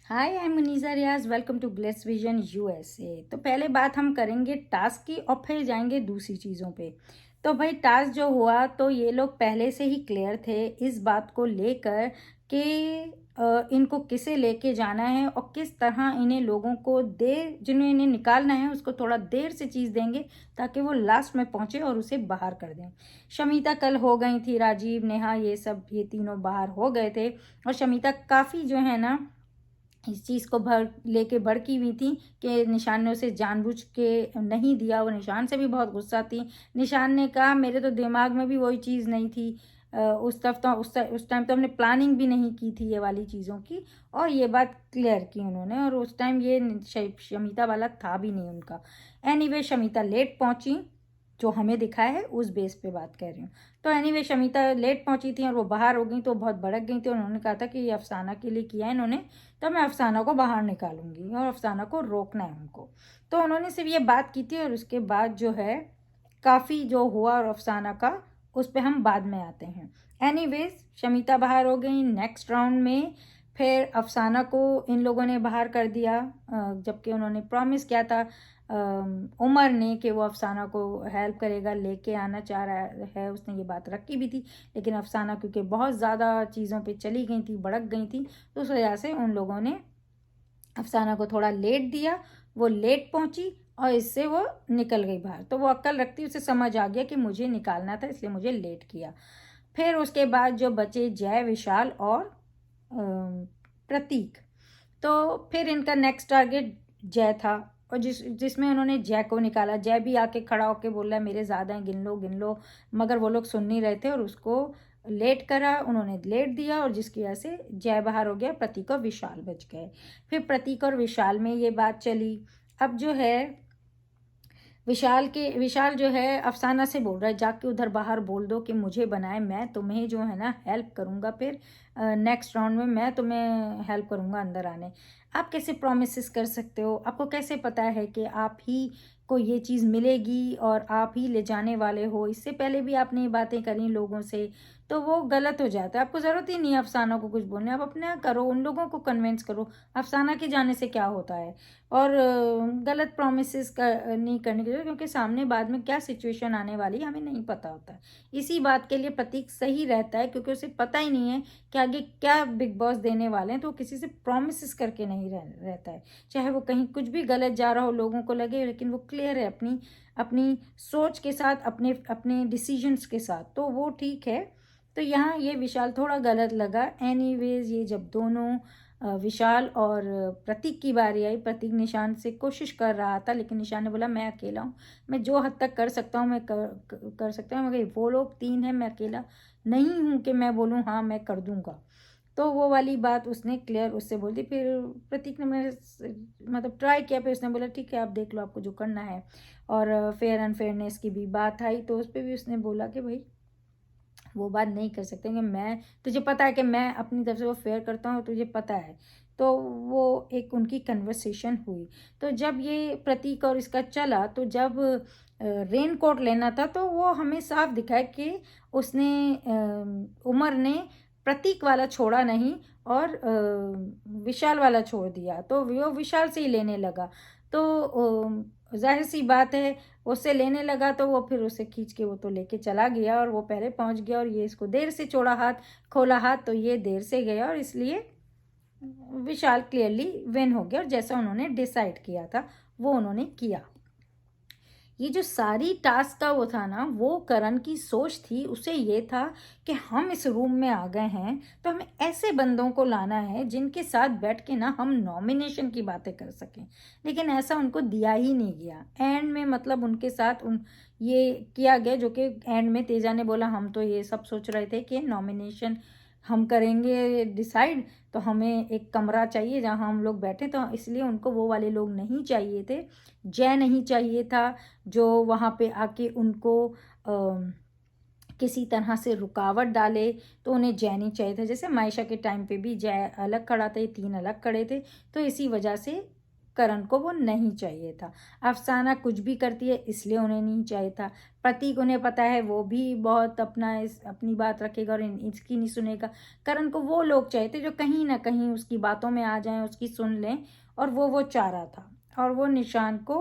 Hi, I am Muniza Riyaz. Welcome to Glitz Vision USA. तो पहले बात हम करेंगे टास्क की और फिर जाएंगे दूसरी चीज़ों पे। तो भाई टास्क जो हुआ तो ये लोग पहले से ही क्लियर थे इस बात को लेकर कि इनको किसे लेके जाना है और किस तरह इन्हें लोगों को देर जिन्हें इन्हें निकालना है उसको थोड़ा देर से चीज़ देंगे ताकि वो लास्ट में पहुंचे और उसे बाहर कर दें। शमिता कल हो गई थी, राजीव, नेहा, ये तीनों बाहर हो गए थे और शमिता काफ़ी जो है ना इस चीज़ को लेके भड़की हुई थी कि निशान ने उसे जानबूझ के नहीं दिया। वो निशान से भी बहुत गुस्सा थी। निशान ने कहा मेरे तो दिमाग में भी वही चीज़ नहीं थी। उस टाइम तो हमने प्लानिंग भी नहीं की थी ये वाली चीज़ों की, और ये बात क्लियर की उन्होंने। और उस टाइम ये शमिता वाला था भी नहीं उनका। एनीवे शमिता लेट पहुंची, जो हमें दिखा है उस बेस पे बात कर रही हूँ। तो एनीवे शमिता लेट पहुंची थी और वो बाहर हो गई तो बहुत भड़क गई थी। उन्होंने कहा था कि ये अफसाना के लिए किया है इन्होंने, तो मैं अफसाना को बाहर निकालूंगी और अफसाना को रोकना है उनको। तो उन्होंने सिर्फ ये बात की थी और उसके बाद जो है काफ़ी जो हुआ और अफसाना का उस पर हम बाद में आते हैं। एनीवेज शमिता बाहर हो गई। नेक्स्ट राउंड में फिर अफसाना को इन लोगों ने बाहर कर दिया, जबकि उन्होंने प्रॉमिस किया था उमर ने कि वो अफसाना को हेल्प करेगा, लेके आना चाह रहा है। उसने ये बात रखी भी थी, लेकिन अफसाना क्योंकि बहुत ज़्यादा चीज़ों पे चली गई थी, भड़क गई थी, तो उस वजह से उन लोगों ने अफसाना को थोड़ा लेट दिया। वो लेट पहुंची और इससे वो निकल गई बाहर। तो वो अक्ल रखती, उसे समझ आ गया कि मुझे निकालना था इसलिए मुझे लेट किया। फिर उसके बाद जो बचे जय, विशाल और प्रतीक। तो फिर इनका नेक्स्ट टारगेट जय था और जिसमें उन्होंने जय को निकाला। जय भी आके खड़ा होके बोल रहा है मेरे ज़्यादा हैं, गिन लो गिन लो, मगर वो लोग सुन नहीं रहे थे और उसको लेट करा, उन्होंने लेट दिया और जिसकी वजह से जय बाहर हो गया, प्रतीक और विशाल बच गए। फिर प्रतीक और विशाल में ये बात चली। अब जो है विशाल जो है अफसाना से बोल रहा है जाके उधर बाहर बोल दो कि मुझे बनाए, मैं तुम्हें जो है ना हेल्प करूँगा, फिर नेक्स्ट राउंड में मैं तुम्हें हेल्प करूँगा अंदर आने। आप कैसे प्रोमिस कर सकते हो? आपको कैसे पता है कि आप ही को ये चीज़ मिलेगी और आप ही ले जाने वाले हो? इससे पहले भी आपने ये बातें करी लोगों से, तो वो गलत हो जाता है। आपको ज़रूरत ही नहीं है अफसाना को कुछ बोलने, आप अपना करो, उन लोगों को कन्विंस करो। अफसाना के जाने से क्या होता है? और गलत प्रोमिस नहीं करने की जरूरत, क्योंकि सामने बाद में क्या सिचुएशन आने वाली हमें नहीं पता होता है। इसी बात के लिए प्रतीक सही रहता है, क्योंकि उसे पता ही नहीं है कि आगे क्या बिग बॉस देने वाले हैं, तो वो किसी से प्रोमिस करके नहीं रहता है। चाहे वो कहीं कुछ भी गलत जा रहा हो, लोगों को लगे, लेकिन वो क्लियर है अपनी अपनी सोच के साथ, अपने अपने डिसीजंस के साथ, तो वो ठीक है। तो यहाँ ये विशाल थोड़ा गलत लगा। एनीवेज ये जब दोनों विशाल और प्रतीक की बारी आई, प्रतीक निशान से कोशिश कर रहा था, लेकिन निशान ने बोला मैं अकेला हूँ, मैं जो हद तक कर सकता हूँ मैं कर सकता हूँ, मगर वो लोग 3 हैं, मैं अकेला नहीं हूँ कि मैं बोलूँ हाँ मैं कर दूँगा। तो वो वाली बात उसने क्लियर उससे बोल दी। फिर प्रतीक ने मतलब ट्राई किया, फिर उसने बोला ठीक है आप देख लो आपको जो करना है। और फेयर एंड फेयरनेस की भी बात आई, तो उस पर भी उसने बोला कि भाई वो बात नहीं कर सकते कि मैं, तुझे पता है कि मैं अपनी तरफ से वो फेयर करता हूँ, तुझे पता है। तो वो एक उनकी कन्वर्सेशन हुई। तो जब ये प्रतीक और इसका चला, तो जब रेन कोट लेना था, तो वो हमें साफ दिखा है कि उसने उमर ने प्रतीक वाला छोड़ा नहीं और विशाल वाला छोड़ दिया, तो वो विशाल से ही लेने लगा। तो जाहिर सी बात है उससे लेने लगा, तो वो फिर उसे खींच के वो तो लेके चला गया और वो पहले पहुंच गया, और ये इसको देर से छोड़ा हाथ, खोला हाथ, तो ये देर से गया और इसलिए विशाल क्लियरली विन हो गया और जैसा उन्होंने डिसाइड किया था वो उन्होंने किया। ये जो सारी टास्क का वो था ना, वो करण की सोच थी। उसे ये था कि हम इस रूम में आ गए हैं तो हमें ऐसे बंदों को लाना है जिनके साथ बैठ के ना हम नॉमिनेशन की बातें कर सकें, लेकिन ऐसा उनको दिया ही नहीं गया। एंड में मतलब उनके साथ ये किया गया, जो कि एंड में तेजा ने बोला हम तो ये सब सोच रहे थे कि नॉमिनेशन हम करेंगे डिसाइड, तो हमें एक कमरा चाहिए जहाँ हम लोग बैठे, तो इसलिए उनको वो वाले लोग नहीं चाहिए थे। जय नहीं चाहिए था जो वहाँ पे आके उनको किसी तरह से रुकावट डाले, तो उन्हें जय नहीं चाहिए था। जैसे मायशा के टाइम पे भी जय अलग खड़ा था, ये 3 अलग खड़े थे, तो इसी वजह से करण को वो नहीं चाहिए था। अफसाना कुछ भी करती है इसलिए उन्हें नहीं चाहिए था। प्रतीक उन्हें पता है वो भी बहुत अपनी बात रखेगा और इसकी नहीं सुनेगा। करण को वो लोग चाहिए थे जो कहीं ना कहीं उसकी बातों में आ जाएं, उसकी सुन लें, और वो चाह रहा था। और वो निशान को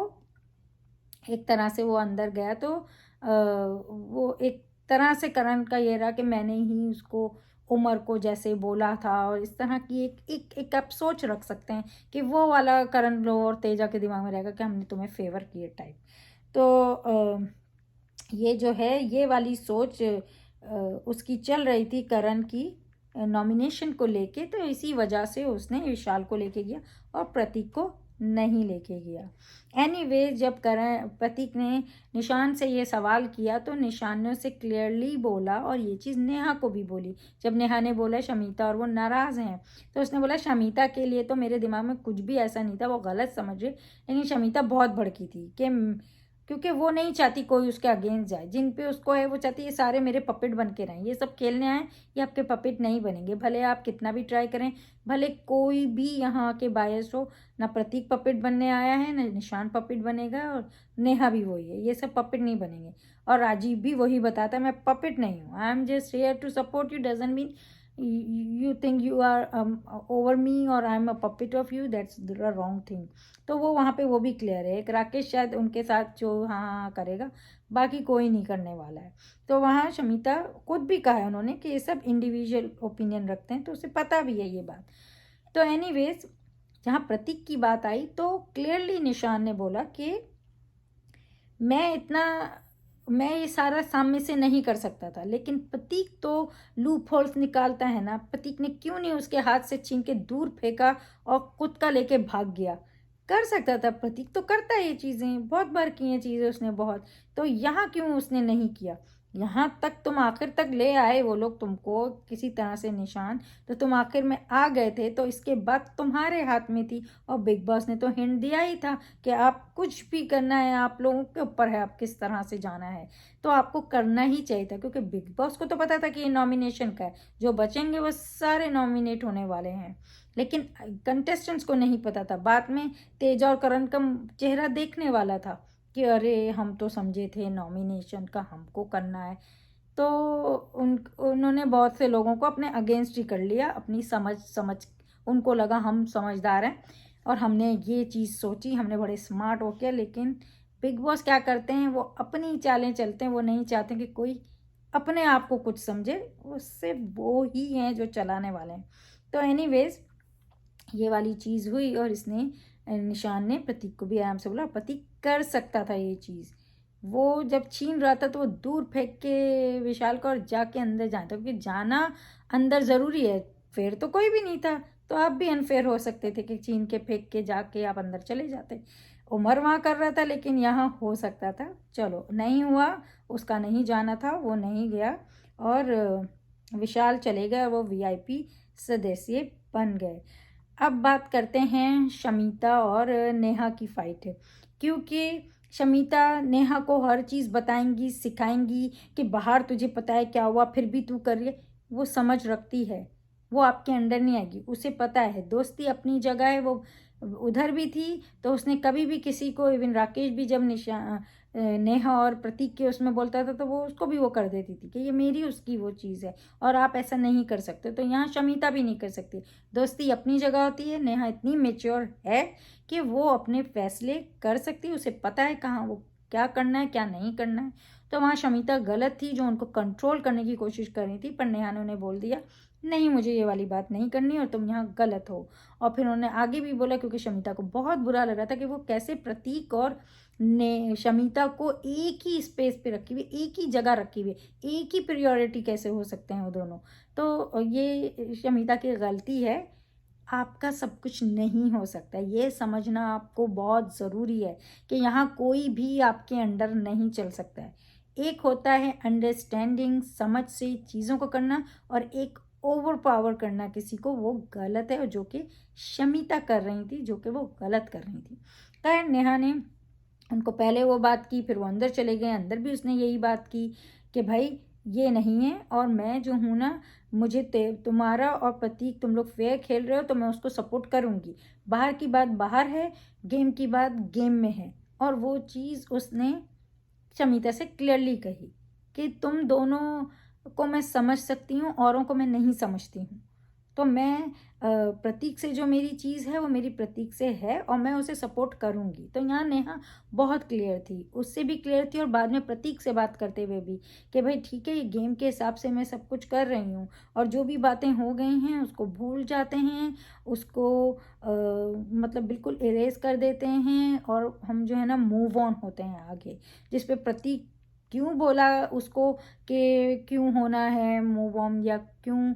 एक तरह से वो अंदर गया तो वो एक तरह से करण का ये रहा कि मैंने ही उसको उमर को जैसे बोला था, और इस तरह की एक आप सोच रख सकते हैं कि वो वाला करण लो और तेजा के दिमाग में रहेगा कि हमने तुम्हें फेवर किए टाइप। तो ये जो है ये वाली सोच उसकी चल रही थी करण की नॉमिनेशन को लेके, तो इसी वजह से उसने विशाल को लेके गया और प्रतीक को नहीं लेके गया। एनीवे जब करण प्रतीक ने निशान से ये सवाल किया तो निशान ने उसे क्लियरली बोला, और ये चीज़ नेहा को भी बोली। जब नेहा ने बोला शमीता और वो नाराज़ हैं तो उसने बोला शमीता के लिए तो मेरे दिमाग में कुछ भी ऐसा नहीं था, वो गलत समझ रही, लेकिन शमीता बहुत भड़की थी कि क्योंकि वो नहीं चाहती कोई उसके अगेंस्ट जाए। जिन पे उसको है वो चाहती है ये सारे मेरे पपेट बन के रहें, ये सब खेलने आए, ये आपके पपेट नहीं बनेंगे, भले आप कितना भी ट्राई करें, भले कोई भी यहाँ के बायस हो। ना प्रतीक पपेट बनने आया है, ना निशान पपेट बनेगा, और नेहा भी वही है, ये सब पपेट नहीं बनेंगे। और राजीव भी वही बताता है मैं पपेट नहीं हूँ, I am just here to support you, doesn't mean you think you are over me or I'm a puppet of you, that's the wrong thing। तो वो वहाँ पे वो भी क्लियर है। एक राकेश शायद उनके साथ जो हाँ हाँ करेगा, बाकी कोई नहीं करने वाला है। तो वहाँ शमीता खुद भी कहा है उन्होंने कि ये सब इंडिविजुअल ओपिनियन रखते हैं, तो उसे पता भी है ये बात। तो एनीवेज जहाँ प्रतीक की बात आई तो क्लियरली निशान ने बोला कि मैं ये सारा सामने से नहीं कर सकता था, लेकिन प्रतीक तो लूप होल्स निकालता है ना। प्रतीक ने क्यों नहीं उसके हाथ से छीन के दूर फेंका और खुद का लेके भाग गया। कर सकता था, प्रतीक तो करता है ये चीज़ें, बहुत बार की हैं चीज़ें उसने बहुत। तो यहाँ क्यों उसने नहीं किया। यहाँ तक तुम आखिर तक ले आए वो लोग तुमको किसी तरह से निशान, तो तुम आखिर में आ गए थे, तो इसके बाद तुम्हारे हाथ में थी। और बिग बॉस ने तो हिंट दिया ही था कि आप कुछ भी करना है आप लोगों के ऊपर है, आप किस तरह से जाना है, तो आपको करना ही चाहिए था। क्योंकि बिग बॉस को तो पता था कि ये नॉमिनेशन का है, जो बचेंगे वो सारे नॉमिनेट होने वाले हैं, लेकिन कंटेस्टेंट्स को नहीं पता था। बाद में तेजा और करण का चेहरा देखने वाला था कि अरे हम तो समझे थे नॉमिनेशन का हमको करना है। तो उन्होंने बहुत से लोगों को अपने अगेंस्ट ही कर लिया, अपनी समझ उनको लगा हम समझदार हैं और हमने ये चीज़ सोची, हमने बड़े स्मार्ट हो गया। लेकिन बिग बॉस क्या करते हैं, वो अपनी चालें चलते हैं, वो नहीं चाहते कि कोई अपने आप को कुछ समझे, उससे वो ही हैं जो चलाने वाले हैं। तो एनीवेज ये वाली चीज़ हुई और इसने निशान ने प्रतीक को भी आराम से बोला, प्रतीक कर सकता था ये चीज़। वो जब छीन रहा था तो वो दूर फेंक के विशाल को और जाके अंदर जाता, क्योंकि जाना अंदर ज़रूरी है। फेयर तो कोई भी नहीं था, तो आप भी अनफेयर हो सकते थे कि छीन के फेंक के जाके आप अंदर चले जाते। उमर वहाँ कर रहा था, लेकिन यहाँ हो सकता था। चलो नहीं हुआ, उसका नहीं जाना था, वो नहीं गया और विशाल चले गए, वो वीआईपी सदस्य बन गए। अब बात करते हैं शमीता और नेहा की फाइट है, क्योंकि शमीता नेहा को हर चीज़ बताएंगी, सिखाएंगी कि बाहर तुझे पता है क्या हुआ फिर भी तू कर रही है। वो समझ रखती है, वो आपके अंडर नहीं आएगी, उसे पता है दोस्ती अपनी जगह है। वो उधर भी थी तो उसने कभी भी किसी को, इवन राकेश भी जब नेहा और प्रतीक के उसमें बोलता था तो वो उसको भी वो कर देती थी कि ये मेरी उसकी वो चीज़ है और आप ऐसा नहीं कर सकते। तो यहाँ शमीता भी नहीं कर सकती। दोस्ती अपनी जगह होती है। नेहा इतनी मेच्योर है कि वो अपने फैसले कर सकती है, उसे पता है कहाँ वो क्या करना है क्या नहीं करना है। तो वहाँ शमीता गलत थी जो उनको कंट्रोल करने की कोशिश कर रही थी, पर नेहा ने उन्हें बोल दिया नहीं मुझे ये वाली बात नहीं करनी और तुम यहाँ गलत हो। और फिर उन्होंने आगे भी बोला, क्योंकि शमीता को बहुत बुरा लग रहा था कि वो कैसे प्रतीक और ने शमीता को एक ही स्पेस पे रखी हुई, एक ही जगह रखी हुई, एक ही प्रियोरिटी कैसे हो सकते हैं वो दोनों। तो ये शमीता की गलती है। आपका सब कुछ नहीं हो सकता, ये समझना आपको बहुत ज़रूरी है कि यहाँ कोई भी आपके अंडर नहीं चल सकता है। एक होता है अंडरस्टैंडिंग, समझ से चीज़ों को करना, और एक ओवर पावर करना किसी को, वो गलत है। और जो कि शमीता कर रही थी, जो कि वो गलत कर रही थी। खैर नेहा ने उनको पहले वो बात की, फिर वो अंदर चले गए, अंदर भी उसने यही बात की कि भाई ये नहीं है, और मैं जो हूँ ना, मुझे तुम्हारा और प्रतीक, तुम लोग फेयर खेल रहे हो तो मैं उसको सपोर्ट करूँगी। बाहर की बात बाहर है, गेम की बात गेम में है। और वो चीज़ उसने शमिता से क्लियरली कही कि तुम दोनों को मैं समझ सकती हूँ, औरों को मैं नहीं समझती हूँ। तो मैं प्रतीक से जो मेरी चीज़ है वो मेरी प्रतीक से है, और मैं उसे सपोर्ट करूँगी। तो यहाँ नेहा बहुत क्लियर थी, उससे भी क्लियर थी, और बाद में प्रतीक से बात करते हुए भी कि भाई ठीक है, ये गेम के हिसाब से मैं सब कुछ कर रही हूँ, और जो भी बातें हो गई हैं उसको भूल जाते हैं, उसको मतलब बिल्कुल इरेज कर देते हैं, और हम जो है ना मूव ऑन होते हैं आगे। जिस पे प्रतीक क्यों बोला उसको कि क्यों होना है मूव ऑन, या क्यों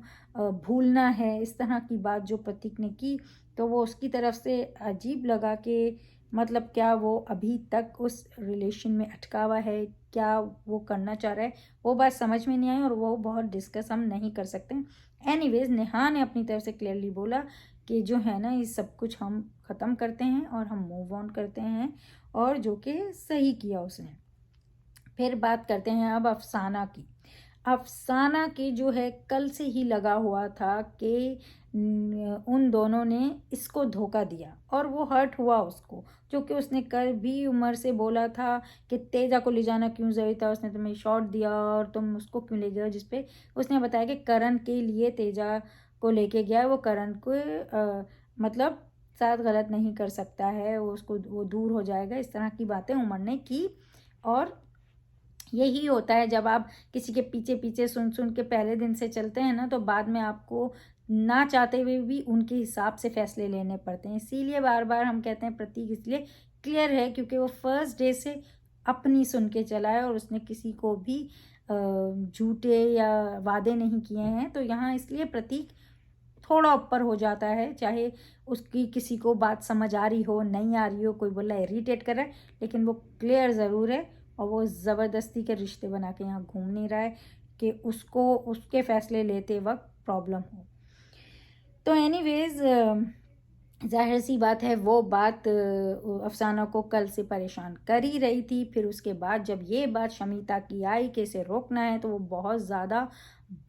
भूलना है, इस तरह की बात जो प्रतीक ने की, तो वो उसकी तरफ से अजीब लगा कि मतलब क्या वो अभी तक उस रिलेशन में अटका हुआ है, क्या वो करना चाह रहा है, वो बात समझ में नहीं आई, और वो बहुत डिस्कस हम नहीं कर सकते। एनीवेज, नेहा ने अपनी तरफ से क्लियरली बोला कि जो है ना, ये सब कुछ हम ख़त्म करते हैं और हम मूव ऑन करते हैं, और जो कि सही किया उसने। फिर बात करते हैं अब अफसाना की। अफसाना की जो है कल से ही लगा हुआ था कि उन दोनों ने इसको धोखा दिया, और वो हर्ट हुआ उसको, जो कि उसने कल भी उमर से बोला था कि तेजा को ले जाना क्यों ज़रूरी था, उसने तुम्हें शॉट दिया और तुम उसको क्यों ले गए, जिसपे उसने बताया कि करण के लिए तेजा को लेके गया, वो करण को मतलब साथ गलत नहीं कर सकता है, वो दूर हो जाएगा, इस तरह की बातें उमर ने की। और यही होता है जब आप किसी के पीछे पीछे सुन सुन के पहले दिन से चलते हैं ना, तो बाद में आपको ना चाहते हुए भी उनके हिसाब से फैसले लेने पड़ते हैं। इसीलिए बार बार हम कहते हैं प्रतीक इसलिए क्लियर है क्योंकि वो फर्स्ट डे से अपनी सुन के चला है, और उसने किसी को भी झूठे या वादे नहीं किए हैं। तो यहाँ इसलिए प्रतीक थोड़ा ऊपर हो जाता है, चाहे उसकी किसी को बात समझ आ रही हो नहीं आ रही हो, कोई बोला इरिटेट कर रहा है, लेकिन वो क्लियर ज़रूर है, और वो ज़बरदस्ती के रिश्ते बना के यहाँ घूम नहीं रहा है कि उसको उसके फैसले लेते वक्त प्रॉब्लम हो। तो एनीवेज, ज़ाहिर सी बात है वो बात अफसाना को कल से परेशान कर ही रही थी। फिर उसके बाद जब ये बात शमिता की आई कि इसे रोकना है, तो वो बहुत ज़्यादा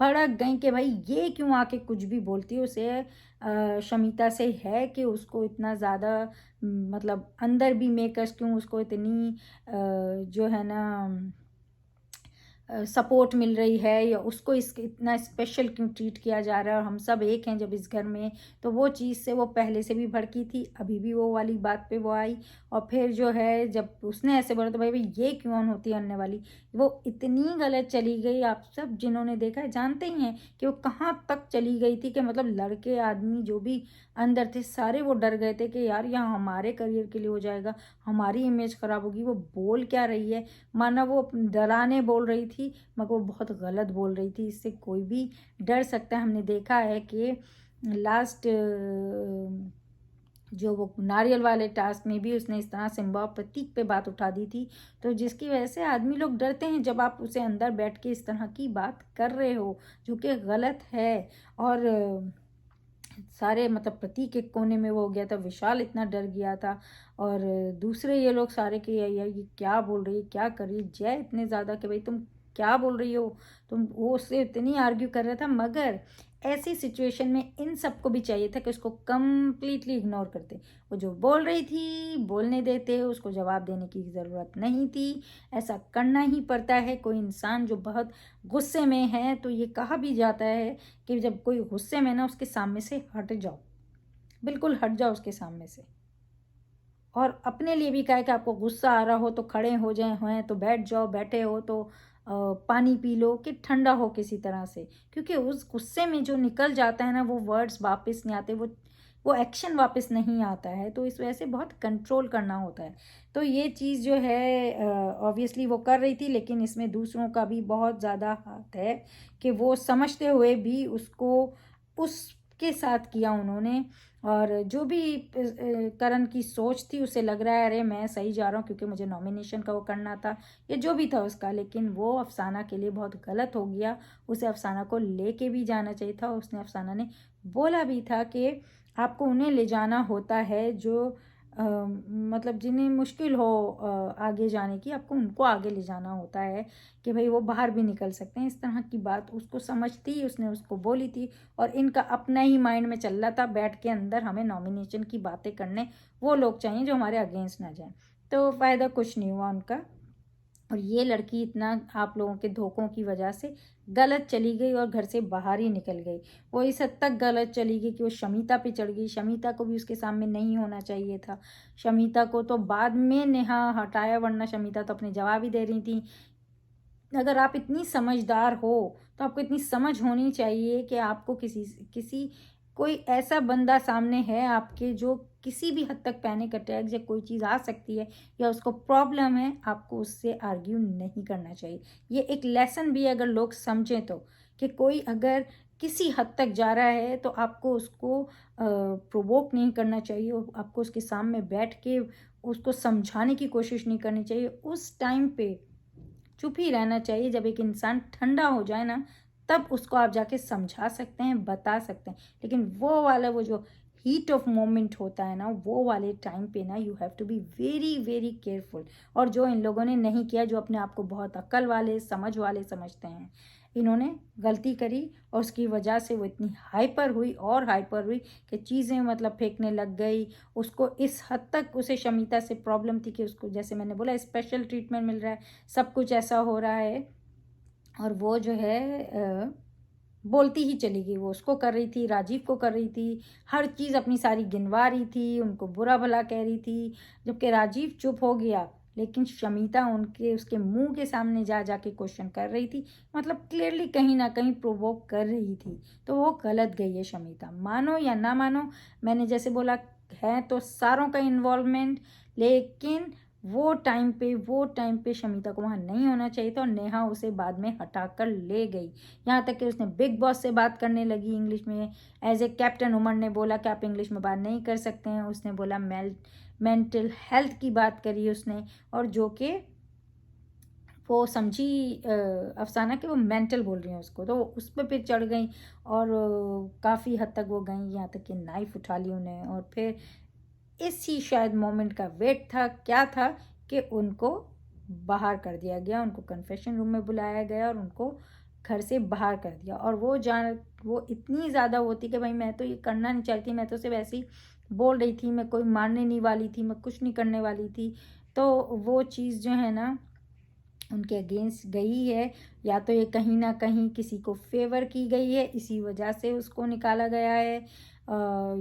भड़क गई कि भाई ये क्यों आके कुछ भी बोलती है। उसे शमिता से है कि उसको इतना ज़्यादा मतलब अंदर भी मेकर्स क्यों उसको इतनी जो है ना सपोर्ट मिल रही है, या उसको इस इतना स्पेशल क्यों ट्रीट किया जा रहा है, और हम सब एक हैं जब इस घर में। तो वो चीज़ से वो पहले से भी भड़की थी, अभी भी वो वाली बात पे वो आई। और फिर जो है जब उसने ऐसे बोला तो भाई भाई ये क्यों ऑन होती है आने वाली, वो इतनी गलत चली गई। आप सब जिन्होंने देखा है जानते ही हैं कि वो कहाँ तक चली गई थी, कि मतलब लड़के आदमी जो भी अंदर थे सारे वो डर गए थे कि यार यहाँ हमारे करियर के लिए हो जाएगा, हमारी इमेज ख़राब होगी। वो बोल क्या रही है, माना वो डराने बोल रही थी, मगर वो बहुत गलत बोल रही थी। इससे कोई भी डर सकता है। हमने देखा है कि लास्ट जो वो नारियल वाले टास्क में भी उसने इस तरह सिम्बा और प्रतीक पे बात उठा दी थी, तो जिसकी वजह से आदमी लोग डरते हैं जब आप उसे अंदर बैठ के इस तरह की बात कर रहे हो, जो कि गलत है। और सारे मतलब प्रतीक एक कोने में वो हो गया था, विशाल इतना डर गया था, और दूसरे ये लोग सारे कि यार ये क्या बोल रही है, क्या कर रही है, जय इतने ज़्यादा कि भाई तुम क्या बोल रही हो, तुम वो उससे इतनी आर्ग्यू कर रहा था। मगर ऐसी सिचुएशन में इन सबको भी चाहिए था कि उसको कम्प्लीटली इग्नोर करते, वो जो बोल रही थी बोलने देते, उसको जवाब देने की ज़रूरत नहीं थी। ऐसा करना ही पड़ता है, कोई इंसान जो बहुत गुस्से में है, तो ये कहा भी जाता है कि जब कोई गुस्से में ना उसके सामने से हट जाओ, बिल्कुल हट जाओ उसके सामने से। और अपने लिए भी कहा है कि आपको गुस्सा आ रहा हो तो खड़े हो जाए, हैं तो बैठ जाओ, बैठे हो तो पानी पी लो, कि ठंडा हो किसी तरह से, क्योंकि उस गुस्से में जो निकल जाता है ना वो वर्ड्स वापस नहीं आते, वो एक्शन वापस नहीं आता है। तो इस वजह से बहुत कंट्रोल करना होता है। तो ये चीज़ जो है ऑब्वियसली वो कर रही थी, लेकिन इसमें दूसरों का भी बहुत ज़्यादा हाथ है कि वो समझते हुए भी उसको उसके साथ किया उन्होंने। और जो भी करण की सोच थी, उसे लग रहा है अरे मैं सही जा रहा हूँ क्योंकि मुझे नॉमिनेशन का वो करना था, या जो भी था उसका, लेकिन वो अफसाना के लिए बहुत गलत हो गया। उसे अफसाना को लेके भी जाना चाहिए था। उसने अफसाना ने बोला भी था कि आपको उन्हें ले जाना होता है जो मतलब जिन्हें मुश्किल हो आगे जाने की, आपको उनको आगे ले जाना होता है कि भाई वो बाहर भी निकल सकते हैं। इस तरह की बात उसको समझती, उसने उसको बोली थी, और इनका अपना ही माइंड में चल रहा था बैठ के अंदर, हमें नॉमिनेशन की बातें करने वो लोग चाहिए जो हमारे अगेंस्ट ना जाए। तो फ़ायदा कुछ नहीं हुआ उनका, और ये लड़की इतना आप लोगों के धोखों की वजह से गलत चली गई और घर से बाहर ही निकल गई। वो इस हद तक गलत चली गई कि वो शमीता पे चढ़ गई। शमीता को भी उसके सामने नहीं होना चाहिए था। शमीता को तो बाद में नेहा हटाया, वरना शमीता तो अपने जवाब ही दे रही थी। अगर आप इतनी समझदार हो तो आपको इतनी समझ होनी चाहिए कि आपको किसी किसी कोई ऐसा बंदा सामने है आपके जो किसी भी हद तक पैनिक अटैक या कोई चीज़ आ सकती है या उसको प्रॉब्लम है, आपको उससे आर्ग्यू नहीं करना चाहिए। ये एक लेसन भी है अगर लोग समझें तो, कि कोई अगर किसी हद तक जा रहा है तो आपको उसको प्रोवोक नहीं करना चाहिए, और आपको उसके सामने बैठ के उसको समझाने की कोशिश नहीं करनी चाहिए। उस टाइम पे चुप ही रहना चाहिए। जब एक इंसान ठंडा हो जाए ना, तब उसको आप जाके समझा सकते हैं, बता सकते हैं। लेकिन वो वाला वो जो हीट ऑफ मोमेंट होता है ना, वो वाले टाइम पे ना you have to be very very careful. और जो इन लोगों ने नहीं किया, जो अपने आप को बहुत अक्ल वाले समझ वाले समझते हैं, इन्होंने गलती करी और उसकी वजह से वो इतनी हाइपर हुई और हाइपर हुई कि चीज़ें मतलब फेंकने लग गई। उसको इस हद तक उसे शमीता से प्रॉब्लम थी कि उसको, जैसे मैंने बोला, स्पेशल ट्रीटमेंट मिल रहा है, सब कुछ ऐसा हो रहा है, और वो जो है बोलती ही चली गई। वो उसको कर रही थी, राजीव को कर रही थी, हर चीज़ अपनी सारी गिनवा रही थी, उनको बुरा भला कह रही थी। जबकि राजीव चुप हो गया, लेकिन शमीता उनके उसके मुंह के सामने जा जा के क्वेश्चन कर रही थी, मतलब क्लियरली कहीं ना कहीं प्रोवोक कर रही थी। तो वो गलत गई है शमीता, मानो या ना मानो। मैंने जैसे बोला, है तो सारों का इन्वॉल्वमेंट, लेकिन वो टाइम पे शमीता को वहाँ नहीं होना चाहिए था, और नेहा उसे बाद में हटा कर ले गई। यहाँ तक कि उसने बिग बॉस से बात करने लगी इंग्लिश में। एज ए कैप्टन उमर ने बोला कि आप इंग्लिश में बात नहीं कर सकते हैं, उसने बोला मेंटल हेल्थ की बात करी उसने, और जो कि वो समझी अफसाना कि वो मेंटल बोल रही हैं उसको, तो उस पर फिर चढ़ गई, और काफ़ी हद तक वो गई, यहाँ तक कि नाइफ उठा ली उन्हें। और फिर इसी शायद मोमेंट का वेट था, क्या था, कि उनको बाहर कर दिया गया, उनको कन्फेशन रूम में बुलाया गया और उनको घर से बाहर कर दिया। और वो इतनी ज़्यादा होती कि भाई मैं तो ये करना नहीं चाहती, मैं तो सिर्फ ऐसे ही बोल रही थी, मैं कोई मारने नहीं वाली थी, मैं कुछ नहीं करने वाली थी। तो वो चीज़ जो है ना उनके अगेंस्ट गई है, या तो ये कहीं ना कहीं किसी को फेवर की गई है, इसी वजह से उसको निकाला गया है,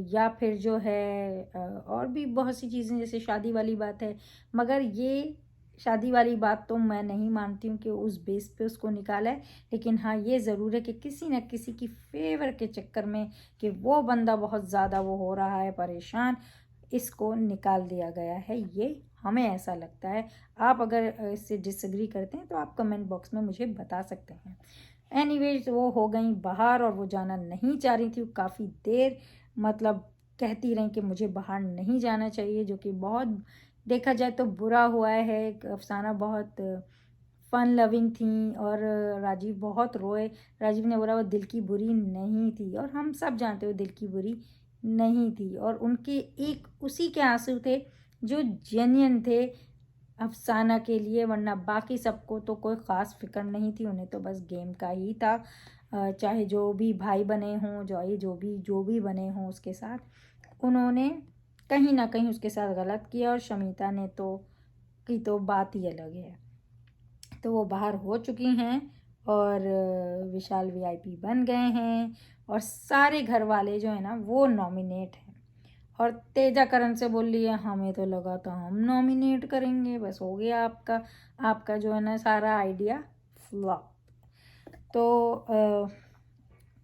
या फिर जो है और भी बहुत सी चीज़ें, जैसे शादी वाली बात है। मगर ये शादी वाली बात तो मैं नहीं मानती हूँ कि उस बेस पे उसको निकाला है। लेकिन हाँ, ये ज़रूर है कि किसी न किसी की फेवर के चक्कर में, कि वो बंदा बहुत ज़्यादा वो हो रहा है परेशान, इसको निकाल दिया गया है, ये हमें ऐसा लगता है। आप अगर इससे डिसएग्री करते हैं तो आप कमेंट बॉक्स में मुझे बता सकते हैं। एनीवेज, वो हो गई बाहर, और वो जाना नहीं चाह रही थी। काफ़ी देर मतलब कहती रही कि मुझे बाहर नहीं जाना चाहिए, जो कि बहुत देखा जाए तो बुरा हुआ है। अफसाना बहुत फन लविंग थी, और राजीव बहुत रोए। राजीव ने बोला वो दिल की बुरी नहीं थी, और हम सब जानते हो दिल की बुरी नहीं थी, और उनके एक उसी के आंसू थे जो जेन्युइन थे अफसाना के लिए, वरना बाकी सबको तो कोई ख़ास फिक्र नहीं थी। उन्हें तो बस गेम का ही था। चाहे जो भी भाई बने हों, जो भी बने हों उसके साथ, उन्होंने कहीं ना कहीं उसके साथ गलत किया, और शमीता ने तो की तो बात ही अलग है। तो वो बाहर हो चुकी हैं, और विशाल वीआईपी बन गए हैं, और सारे घर वाले जो है ना वो नॉमिनेट हैं। और तेजा करण से बोल रही है हमें तो लगा था हम नॉमिनेट करेंगे, बस हो गया आपका आपका जो है ना सारा आइडिया फ्लॉप। तो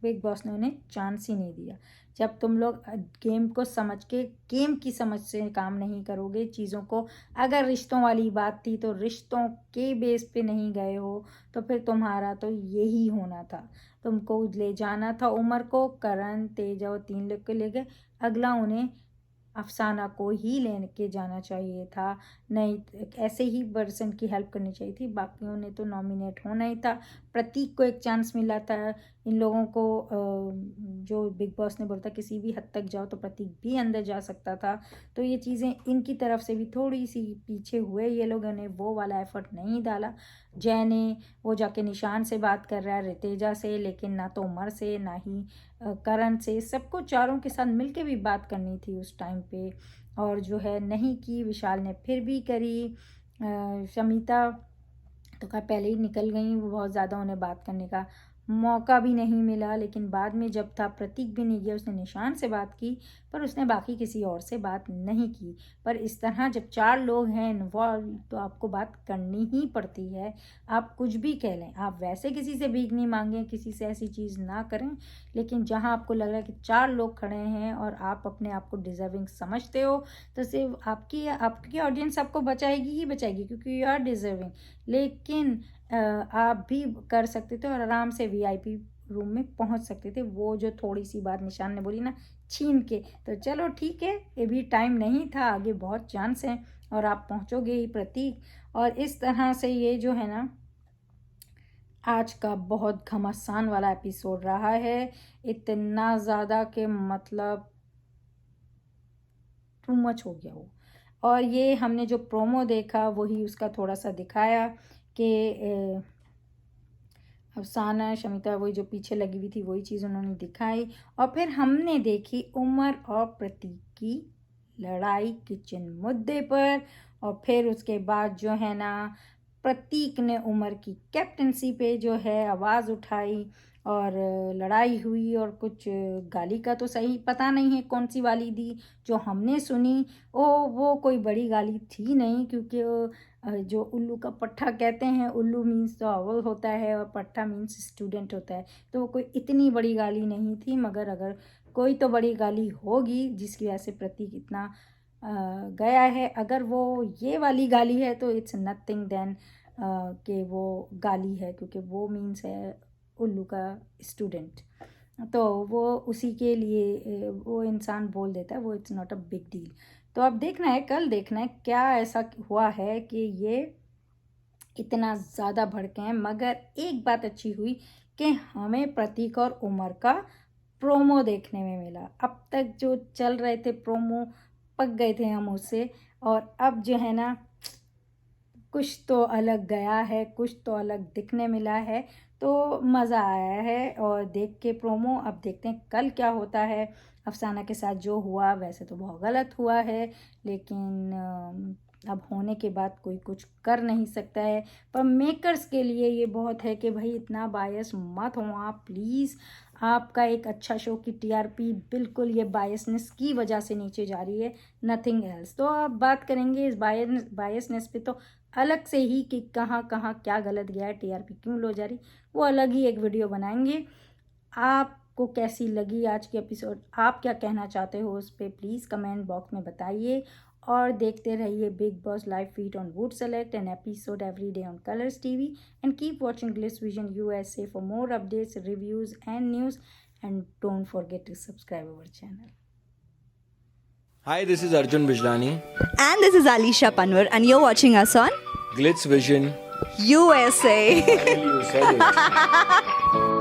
बिग बॉस ने उन्हें चांस ही नहीं दिया। जब तुम लोग गेम को समझ के, गेम की समझ से काम नहीं करोगे चीज़ों को, अगर रिश्तों वाली बात थी तो रिश्तों के बेस पे नहीं गए हो, तो फिर तुम्हारा तो यही होना था। तुमको ले जाना था उमर को, करण, तेजा और 3 लोग को ले गए। अगला उन्हें अफसाना को ही लेके जाना चाहिए था, नहीं ऐसे ही पर्सन की हेल्प करनी चाहिए थी। बाकियों ने तो नॉमिनेट होना ही था। प्रतीक को एक चांस मिला था, इन लोगों को जो बिग बॉस ने बोला था किसी भी हद तक जाओ तो प्रतीक भी अंदर जा सकता था। तो ये चीज़ें इनकी तरफ से भी थोड़ी सी पीछे हुए, ये लोगों ने वो वाला एफर्ट नहीं डाला। जय ने वो जाके निशान से बात कर रहा है, रितेजा से, लेकिन ना तो उमर से ना ही करण से, सबको चारों के साथ मिलके भी बात करनी थी उस टाइम पे, और जो है नहीं की। विशाल ने फिर भी करी। शमिता तो क्या पहले ही निकल गई, वो बहुत ज़्यादा उन्हें बात करने का मौका भी नहीं मिला। लेकिन बाद में जब था, प्रतीक भी नहीं गया, उसने निशान से बात की, पर उसने बाकी किसी और से बात नहीं की। पर इस तरह जब 4 लोग हैं इन्वॉल्व तो आपको बात करनी ही पड़ती है। आप कुछ भी कह लें, आप वैसे किसी से भीख नहीं मांगें, किसी से ऐसी चीज़ ना करें, लेकिन जहाँ आपको लग रहा है कि 4 लोग खड़े हैं और आप अपने आप को डिज़र्विंग समझते हो, तो सिर्फ आपकी ऑडियंस आपको बचाएगी ही बचाएगी, क्योंकि यू आर डिज़र्विंग। लेकिन आप भी कर सकते थे और आराम से वीआईपी रूम में पहुंच सकते थे। वो जो थोड़ी सी बात निशान ने बोली ना, छीन के, तो चलो ठीक है, ये भी टाइम नहीं था, आगे बहुत चांस हैं और आप पहुंचोगे ही प्रतीक। और इस तरह से ये जो है ना, आज का बहुत घमासान वाला एपिसोड रहा है। इतना ज़्यादा कि मतलब टू मच हो गया वो। और ये हमने जो प्रोमो देखा वही उसका थोड़ा सा दिखाया कि अफसाना शमिता वही जो पीछे लगी हुई थी वही चीज़ उन्होंने दिखाई। और फिर हमने देखी उमर और प्रतीक की लड़ाई किचन मुद्दे पर। और फिर उसके बाद जो है ना, प्रतीक ने उमर की कैप्टनसी पे जो है आवाज़ उठाई और लड़ाई हुई। और कुछ गाली का तो सही पता नहीं है कौन सी वाली दी, जो हमने सुनी वो कोई बड़ी गाली थी नहीं, क्योंकि जो उल्लू का पट्ठा कहते हैं, उल्लू मीन्स तो अव्वल होता है और पट्ठा मीन्स स्टूडेंट होता है, तो वो कोई इतनी बड़ी गाली नहीं थी। मगर अगर कोई तो बड़ी गाली होगी जिसकी वजह से प्रतीक इतना गया है, अगर वो ये वाली गाली है तो इट्स नथिंग देन कि वो गाली है, क्योंकि वो मीन्स है उल्लू का स्टूडेंट, तो वो उसी के लिए वो इंसान बोल देता है, वो it's not a big deal. तो अब देखना है, कल देखना है क्या ऐसा हुआ है कि ये इतना ज़्यादा भड़के हैं। मगर एक बात अच्छी हुई कि हमें प्रतीक और उमर का प्रोमो देखने में मिला। अब तक जो चल रहे थे प्रोमो, पक गए थे हम उससे, और अब जो है ना, कुछ तो अलग गया है, कुछ तो अलग दिखने मिला है, तो मज़ा आया है और देख के प्रोमो। अब देखते हैं कल क्या होता है। अफसाना के साथ जो हुआ वैसे तो बहुत गलत हुआ है, लेकिन अब होने के बाद कोई कुछ कर नहीं सकता है। पर मेकर्स के लिए ये बहुत है कि भाई इतना बायस मत हो आप प्लीज़। आपका एक अच्छा शो की टीआरपी बिल्कुल ये बायसनेस की वजह से नीचे जा रही है, नथिंग एल्स। तो अब बात करेंगे इस बायसनेस पे तो अलग से ही कि कहाँ कहाँ क्या गलत गया है, टीआरपी क्यों लो जा रही, वो अलग ही एक वीडियो बनाएंगे। आपको कैसी लगी आज की एपिसोड, आप क्या कहना चाहते हो उस पर प्लीज़ कमेंट बॉक्स में बताइए। और देखते रहिए Bigg Boss live feed on Voot select an episode every day on Colors TV and keep watching Glitz Vision USA for more updates, reviews and news, and don't forget to subscribe our channel. Hi, this is Arjun Bijlani. And this is Alisha Panwar, and you're watching us on Glitz Vision. USA. Finally, you said it.